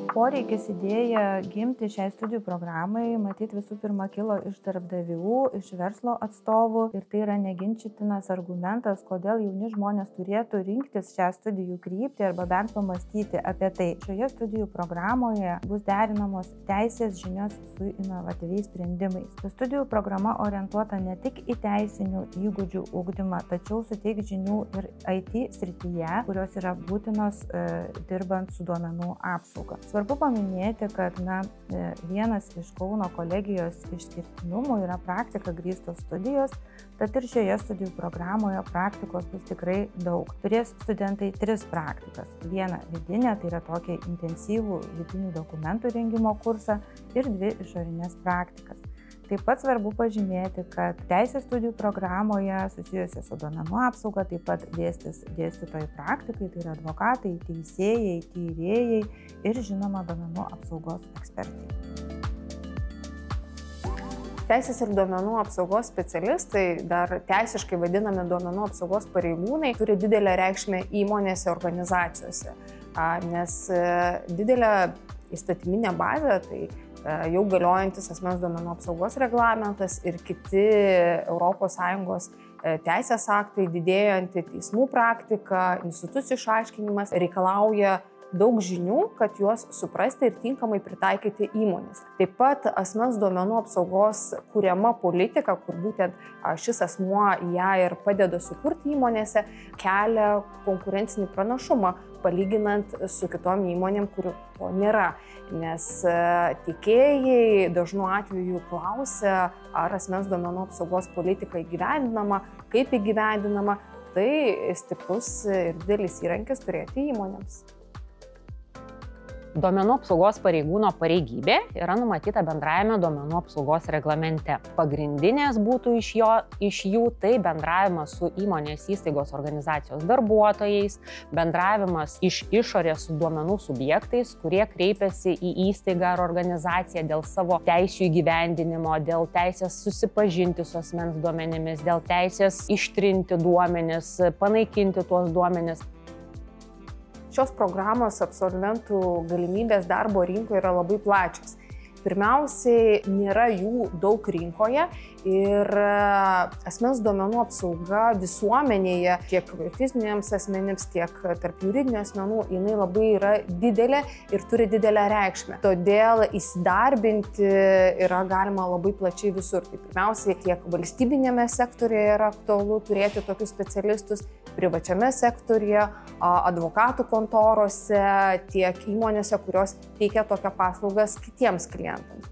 Poreikis idėja gimti šiai studijų programai, matyt, visų pirma kilo iš darbdavių, iš verslo atstovų ir tai yra neginčytinas argumentas, kodėl jauni žmonės turėtų rinktis šią studijų kryptį arba bent pamastyti apie tai. Šioje studijų programoje bus derinamos teisės žinios su inovatyviais sprendimais. Studijų programa orientuota ne tik į teisinių įgūdžių ugdymą, tačiau suteiks žinių ir IT srityje, kurios yra būtinos dirbant su duomenų apsauga. Svarbu paminėti, kad vienas iš Kauno kolegijos išskirtinumų yra praktika grįstos studijos, tad ir šioje studijų programoje praktikos bus tikrai daug. Turės studentai 3 praktikas. Vieną vidinę, tai yra tokį intensyvų vidinių dokumentų rengimo kursą ir 2 išorinės praktikas. Taip pat svarbu pažymėti, kad teisės studijų programoje susijusi su duomenų apsauga taip pat dėstys dėstytojai praktikai, tai yra advokatai, teisėjai, tyrėjai ir žinoma duomenų apsaugos ekspertai. Teisės ir duomenų apsaugos specialistai, dar teisiškai vadinami duomenų apsaugos pareigūnai, turi didelę reikšmę įmonėse, organizacijose, nes didelė įstatyminė bazė, tai jau galiojantis asmens duomenų apsaugos reglamentas ir kiti ES teisės aktai, didėjanti teismų praktika, institucijų išaiškinimas reikalauja daug žinių, kad juos suprasti ir tinkamai pritaikyti įmonės. Taip pat asmens duomenų apsaugos kuriama politika, kur būtent šis asmuo ją ir padeda sukurti įmonėse, kelia konkurencinį pranašumą, palyginant su kitom įmonėm, kurių to nėra. Nes tiekėjai dažnu atveju klausia, ar asmens duomenų apsaugos politika įgyvendinama, kaip įgyvendinama. Tai stiprus ir didelis įrankis turėti įmonėms. Duomenų apsaugos pareigūno pareigybė yra numatyta bendrajame duomenų apsaugos reglamente. Pagrindinės būtų iš jų tai bendravimas su įmonės įstaigos organizacijos darbuotojais, bendravimas iš išorės su duomenų subjektais, kurie kreipiasi į įstaigą ar organizaciją dėl savo teisių įgyvendinimo, dėl teisės susipažinti su asmens duomenimis, dėl teisės ištrinti duomenis, panaikinti tuos duomenis. Šios programos absolventų galimybės darbo rinkoje yra labai plačios. Pirmiausiai, nėra jų daug rinkoje ir asmens duomenų apsauga visuomenėje, tiek fiziniams asmenims, tiek tarp juridinių asmenų, jinai labai yra didelė ir turi didelę reikšmę. Todėl įsidarbinti yra galima labai plačiai visur. Tai pirmiausiai, tiek valstybinėme sektoriuje yra aktualu turėti tokius specialistus, privačiame sektoriuje, advokatų kontorose, tiek įmonėse, kurios teikia tokią paslaugas kitiems klientams.